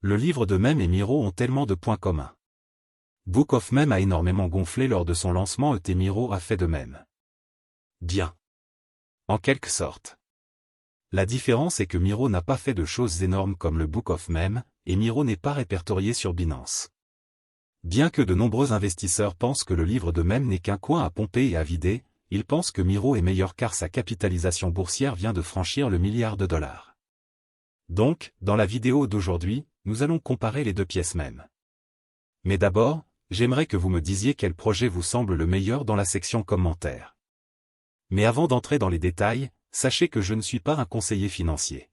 Le livre de Meme et Miro ont tellement de points communs. Book of Meme a énormément gonflé lors de son lancement et Miro a fait de même. Bien. En quelque sorte. La différence est que Miro n'a pas fait de choses énormes comme le Book of Meme, et Miro n'est pas répertorié sur Binance. Bien que de nombreux investisseurs pensent que le livre de Meme n'est qu'un coin à pomper et à vider, ils pensent que Miro est meilleur car sa capitalisation boursière vient de franchir le milliard de dollars. Donc, dans la vidéo d'aujourd'hui, nous allons comparer les deux pièces Meme. Mais d'abord, j'aimerais que vous me disiez quel projet vous semble le meilleur dans la section commentaires. Mais avant d'entrer dans les détails, sachez que je ne suis pas un conseiller financier.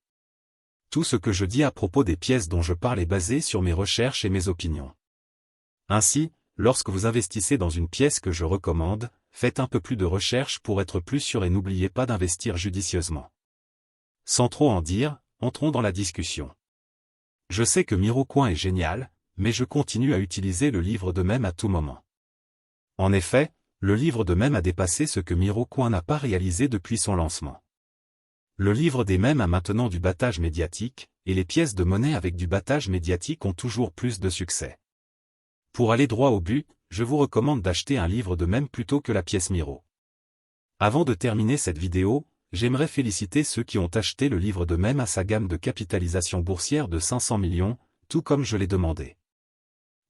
Tout ce que je dis à propos des pièces dont je parle est basé sur mes recherches et mes opinions. Ainsi, lorsque vous investissez dans une pièce que je recommande, faites un peu plus de recherche pour être plus sûr et n'oubliez pas d'investir judicieusement. Sans trop en dire, entrons dans la discussion. Je sais que Mirocoin est génial, mais je continue à utiliser le livre de Meme à tout moment. En effet, le livre de Meme a dépassé ce que Mirocoin n'a pas réalisé depuis son lancement. Le livre des Meme a maintenant du battage médiatique, et les pièces de monnaie avec du battage médiatique ont toujours plus de succès. Pour aller droit au but, je vous recommande d'acheter un livre de Meme plutôt que la pièce Miro. Avant de terminer cette vidéo, j'aimerais féliciter ceux qui ont acheté le livre de Meme à sa gamme de capitalisation boursière de 500 millions, tout comme je l'ai demandé.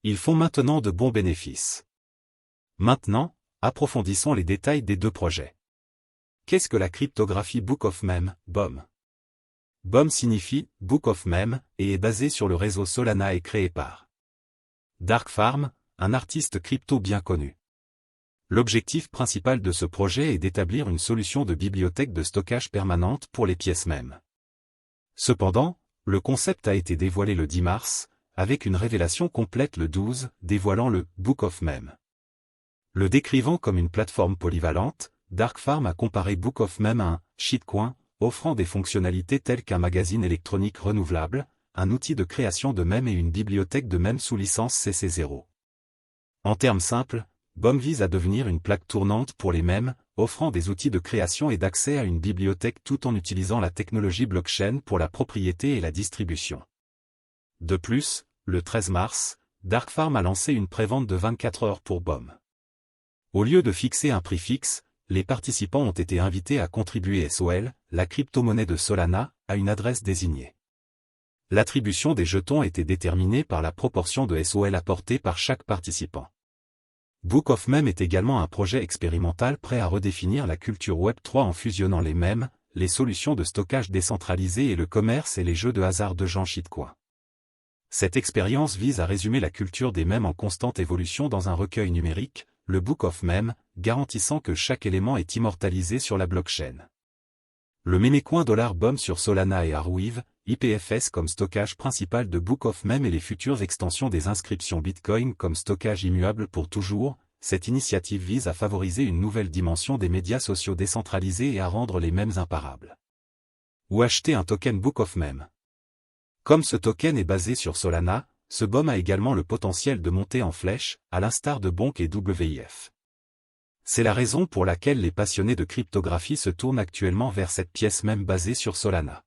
Ils font maintenant de bons bénéfices. Maintenant, approfondissons les détails des deux projets. Qu'est-ce que la cryptographie Book of Meme, BOM? BOM signifie Book of Meme et est basé sur le réseau Solana et créé par Dark Farm, un artiste crypto bien connu. L'objectif principal de ce projet est d'établir une solution de bibliothèque de stockage permanente pour les pièces Meme. Cependant, le concept a été dévoilé le 10 mars, avec une révélation complète le 12, dévoilant le Book of Meme. Le décrivant comme une plateforme polyvalente, Dark Farm a comparé Book of Meme à un shitcoin, offrant des fonctionnalités telles qu'un magazine électronique renouvelable, un outil de création de mèmes et une bibliothèque de mèmes sous licence CC0. En termes simples, BOM vise à devenir une plaque tournante pour les mèmes, offrant des outils de création et d'accès à une bibliothèque tout en utilisant la technologie blockchain pour la propriété et la distribution. De plus, le 13 mars, Dark Farm a lancé une prévente de 24 heures pour BOM. Au lieu de fixer un prix fixe, les participants ont été invités à contribuer SOL, la crypto-monnaie de Solana, à une adresse désignée. L'attribution des jetons était déterminée par la proportion de SOL apportée par chaque participant. Book of Meme est également un projet expérimental prêt à redéfinir la culture Web3 en fusionnant les mèmes, les solutions de stockage décentralisées et le commerce et les jeux de hasard de gens shitcoin. Cette expérience vise à résumer la culture des mèmes en constante évolution dans un recueil numérique, le Book of Meme, garantissant que chaque élément est immortalisé sur la blockchain. Le mémécoin $BOM sur Solana et Arweave, IPFS comme stockage principal de Book of Meme et les futures extensions des inscriptions Bitcoin comme stockage immuable pour toujours, cette initiative vise à favoriser une nouvelle dimension des médias sociaux décentralisés et à rendre les mèmes imparables. Ou acheter un token Book of Meme. Comme ce token est basé sur Solana, ce BOM a également le potentiel de monter en flèche, à l'instar de Bonk et WIF. C'est la raison pour laquelle les passionnés de cryptographie se tournent actuellement vers cette pièce Meme basée sur Solana.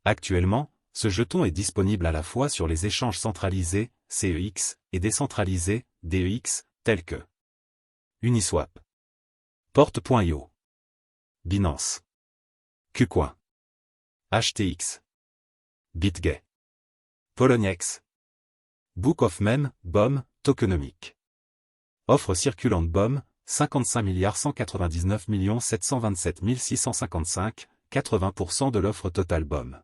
Actuellement, ce jeton est disponible à la fois sur les échanges centralisés, CEX, et décentralisés, DEX, tels que Uniswap, Porte.io, Binance, KuCoin, HTX, BitGay, Poloniex. Book of Meme, BOM, tokenomique. Offre circulante BOM, 55 199 727 655, 80% de l'offre totale BOM.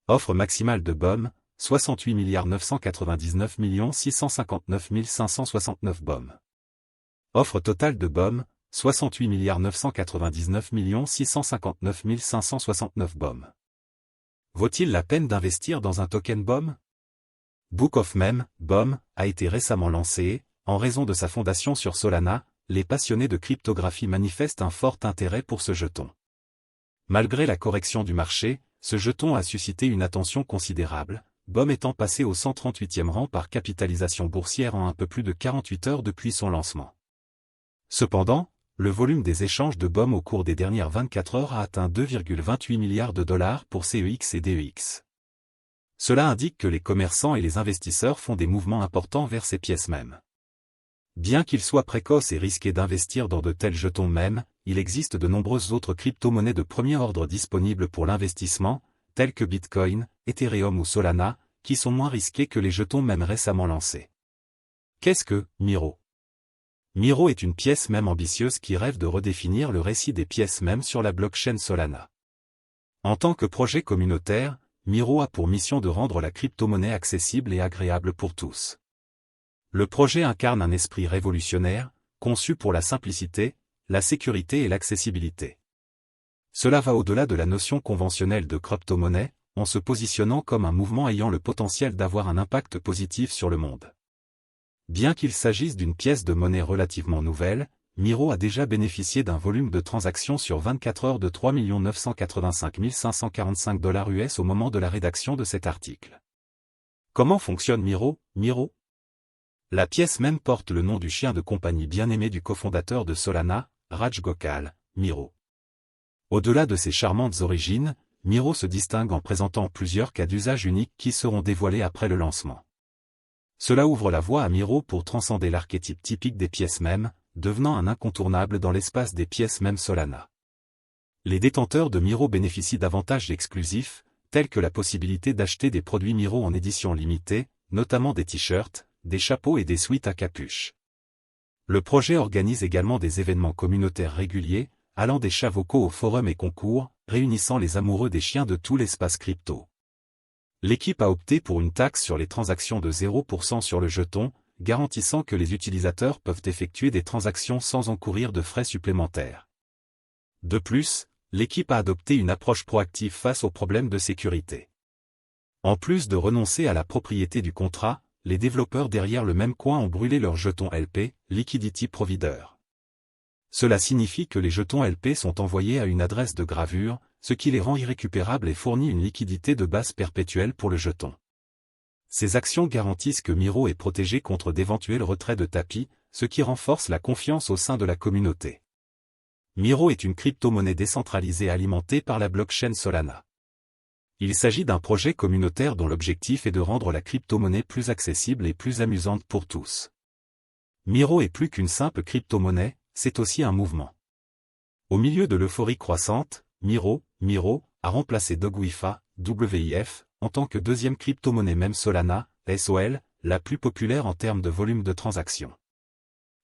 Offre maximale de BOM, 68 999 659 569 BOM. Offre totale de BOM, 68 999 659 569 BOM. Vaut-il la peine d'investir dans un token BOM? Book of Meme, BOM, a été récemment lancé et, en raison de sa fondation sur Solana, les passionnés de cryptographie manifestent un fort intérêt pour ce jeton. Malgré la correction du marché, ce jeton a suscité une attention considérable, BOM étant passé au 138e rang par capitalisation boursière en un peu plus de 48 heures depuis son lancement. Cependant, le volume des échanges de BOM au cours des dernières 24 heures a atteint 2,28 milliards de dollars pour CEX et DEX. Cela indique que les commerçants et les investisseurs font des mouvements importants vers ces pièces mêmes. Bien qu'il soit précoce et risqué d'investir dans de tels jetons mêmes, il existe de nombreuses autres crypto-monnaies de premier ordre disponibles pour l'investissement, telles que Bitcoin, Ethereum ou Solana, qui sont moins risqués que les jetons mêmes récemment lancés. Qu'est-ce que Miro? Miro est une pièce même ambitieuse qui rêve de redéfinir le récit des pièces mêmes sur la blockchain Solana. En tant que projet communautaire, Miro a pour mission de rendre la crypto-monnaie accessible et agréable pour tous. Le projet incarne un esprit révolutionnaire, conçu pour la simplicité, la sécurité et l'accessibilité. Cela va au-delà de la notion conventionnelle de crypto-monnaie, en se positionnant comme un mouvement ayant le potentiel d'avoir un impact positif sur le monde. Bien qu'il s'agisse d'une pièce de monnaie relativement nouvelle, Miro a déjà bénéficié d'un volume de transactions sur 24 heures de 3 985 545 $ US au moment de la rédaction de cet article. Comment fonctionne Miro? La pièce même porte le nom du chien de compagnie bien-aimé du cofondateur de Solana, Raj Gokal, Miro. Au-delà de ses charmantes origines, Miro se distingue en présentant plusieurs cas d'usage uniques qui seront dévoilés après le lancement. Cela ouvre la voie à Miro pour transcender l'archétype typique des pièces mêmes, devenant un incontournable dans l'espace des pièces mêmes Solana. Les détenteurs de Miro bénéficient d'avantages exclusifs, tels que la possibilité d'acheter des produits Miro en édition limitée, notamment des t-shirts, des chapeaux et des sweats à capuche. Le projet organise également des événements communautaires réguliers, allant des chats vocaux aux forums et concours, réunissant les amoureux des chiens de tout l'espace crypto. L'équipe a opté pour une taxe sur les transactions de 0% sur le jeton, garantissant que les utilisateurs peuvent effectuer des transactions sans encourir de frais supplémentaires. De plus, l'équipe a adopté une approche proactive face aux problèmes de sécurité. En plus de renoncer à la propriété du contrat, les développeurs derrière le même coin ont brûlé leurs jetons LP, Liquidity Provider. Cela signifie que les jetons LP sont envoyés à une adresse de gravure, ce qui les rend irrécupérables et fournit une liquidité de base perpétuelle pour le jeton. Ces actions garantissent que Miro est protégé contre d'éventuels retraits de tapis, ce qui renforce la confiance au sein de la communauté. Miro est une crypto-monnaie décentralisée alimentée par la blockchain Solana. Il s'agit d'un projet communautaire dont l'objectif est de rendre la crypto-monnaie plus accessible et plus amusante pour tous. Miro est plus qu'une simple crypto-monnaie, c'est aussi un mouvement. Au milieu de l'euphorie croissante, Miro a remplacé Dogwifa, WIF, en tant que deuxième crypto-monnaie même Solana, SOL, la plus populaire en termes de volume de transactions.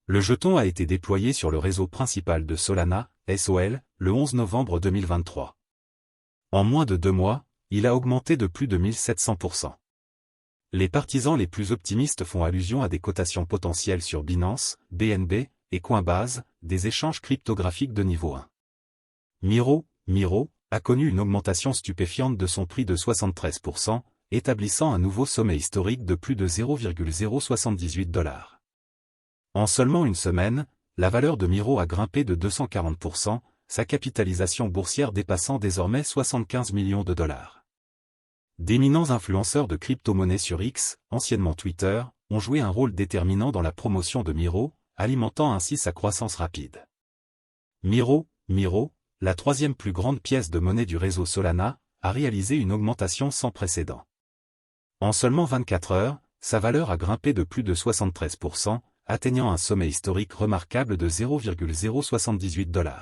Le jeton a été déployé sur le réseau principal de Solana, SOL, le 11 novembre 2023. En moins de 2 mois, il a augmenté de plus de 1700%. Les partisans les plus optimistes font allusion à des cotations potentielles sur Binance, BNB et Coinbase, des échanges cryptographiques de niveau 1. Miro a connu une augmentation stupéfiante de son prix de 73%, établissant un nouveau sommet historique de plus de 0,078 $. En seulement une semaine, la valeur de Miro a grimpé de 240%, sa capitalisation boursière dépassant désormais 75 millions de $. D'éminents influenceurs de crypto-monnaies sur X, anciennement Twitter, ont joué un rôle déterminant dans la promotion de Miro, alimentant ainsi sa croissance rapide. Miro, la troisième plus grande pièce de monnaie du réseau Solana, a réalisé une augmentation sans précédent. En seulement 24 heures, sa valeur a grimpé de plus de 73%, atteignant un sommet historique remarquable de 0,078 $.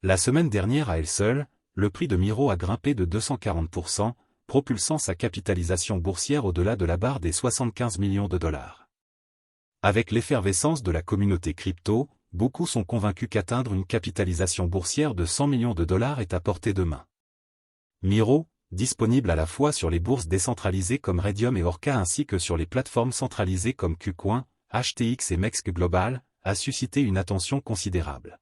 La semaine dernière à elle seule, le prix de Miro a grimpé de 240%, propulsant sa capitalisation boursière au-delà de la barre des 75 millions de $. Avec l'effervescence de la communauté crypto, beaucoup sont convaincus qu'atteindre une capitalisation boursière de 100 millions de $ est à portée de main. Miro, disponible à la fois sur les bourses décentralisées comme Raydium et Orca ainsi que sur les plateformes centralisées comme KuCoin, HTX et Mex Global, a suscité une attention considérable.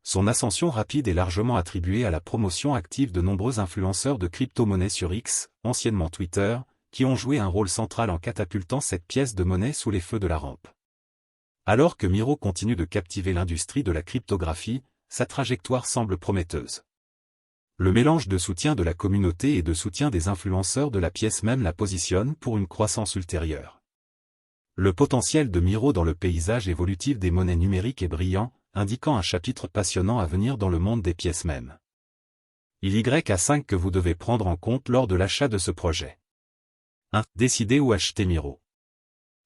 Son ascension rapide est largement attribuée à la promotion active de nombreux influenceurs de crypto-monnaies sur X, anciennement Twitter, qui ont joué un rôle central en catapultant cette pièce de monnaie sous les feux de la rampe. Alors que Miro continue de captiver l'industrie de la cryptographie, sa trajectoire semble prometteuse. Le mélange de soutien de la communauté et de soutien des influenceurs de la pièce même la positionne pour une croissance ultérieure. Le potentiel de Miro dans le paysage évolutif des monnaies numériques est brillant, indiquant un chapitre passionnant à venir dans le monde des pièces mêmes. Il y a 5 que vous devez prendre en compte lors de l'achat de ce projet. 1. Décidez où acheter Miro.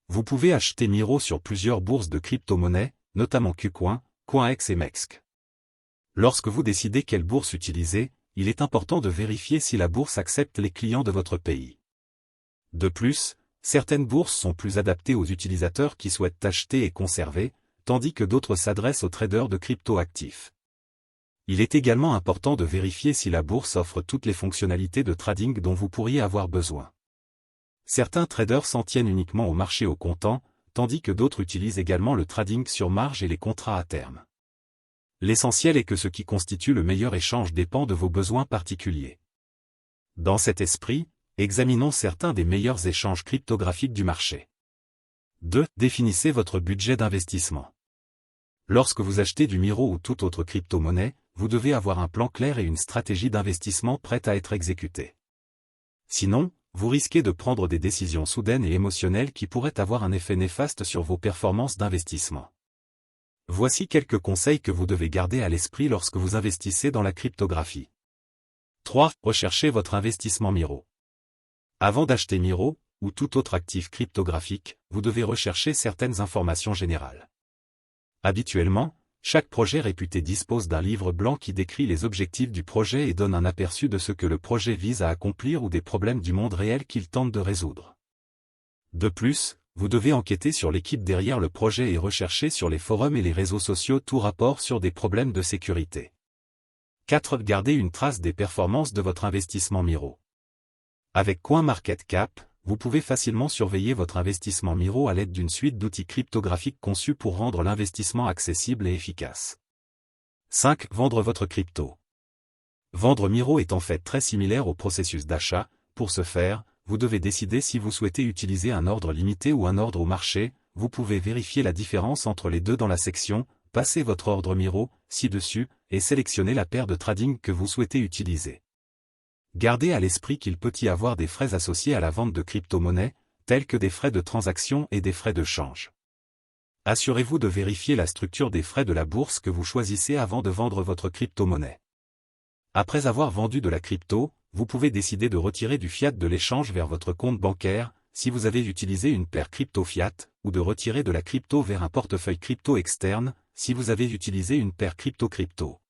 Vous pouvez acheter Miro sur plusieurs bourses de crypto-monnaies, notamment KuCoin, CoinEx et MEXC. Lorsque vous décidez quelle bourse utiliser, il est important de vérifier si la bourse accepte les clients de votre pays. De plus, certaines bourses sont plus adaptées aux utilisateurs qui souhaitent acheter et conserver, tandis que d'autres s'adressent aux traders de crypto-actifs. Il est également important de vérifier si la bourse offre toutes les fonctionnalités de trading dont vous pourriez avoir besoin. Certains traders s'en tiennent uniquement au marché au comptant, tandis que d'autres utilisent également le trading sur marge et les contrats à terme. L'essentiel est que ce qui constitue le meilleur échange dépend de vos besoins particuliers. Dans cet esprit, examinons certains des meilleurs échanges cryptographiques du marché. 2. Définissez votre budget d'investissement. Lorsque vous achetez du Miro ou toute autre crypto-monnaie, vous devez avoir un plan clair et une stratégie d'investissement prête à être exécutée. Sinon, vous risquez de prendre des décisions soudaines et émotionnelles qui pourraient avoir un effet néfaste sur vos performances d'investissement. Voici quelques conseils que vous devez garder à l'esprit lorsque vous investissez dans la cryptographie. 3. Recherchez votre investissement Miro. Avant d'acheter Miro, ou tout autre actif cryptographique, vous devez rechercher certaines informations générales. Habituellement, chaque projet réputé dispose d'un livre blanc qui décrit les objectifs du projet et donne un aperçu de ce que le projet vise à accomplir ou des problèmes du monde réel qu'il tente de résoudre. De plus, vous devez enquêter sur l'équipe derrière le projet et rechercher sur les forums et les réseaux sociaux tout rapport sur des problèmes de sécurité. 4. Gardez une trace des performances de votre investissement Miro. Avec CoinMarketCap, vous pouvez facilement surveiller votre investissement Miro à l'aide d'une suite d'outils cryptographiques conçus pour rendre l'investissement accessible et efficace. 5. Vendre votre crypto. Vendre Miro est en fait très similaire au processus d'achat. Pour ce faire, vous devez décider si vous souhaitez utiliser un ordre limité ou un ordre au marché. Vous pouvez vérifier la différence entre les deux dans la section « Passez votre ordre Miro » ci-dessus et sélectionnez la paire de trading que vous souhaitez utiliser. Gardez à l'esprit qu'il peut y avoir des frais associés à la vente de crypto-monnaies, tels que des frais de transaction et des frais de change. Assurez-vous de vérifier la structure des frais de la bourse que vous choisissez avant de vendre votre crypto-monnaie. Après avoir vendu de la crypto, vous pouvez décider de retirer du fiat de l'échange vers votre compte bancaire, si vous avez utilisé une paire crypto-fiat, ou de retirer de la crypto vers un portefeuille crypto externe, si vous avez utilisé une paire crypto-crypto.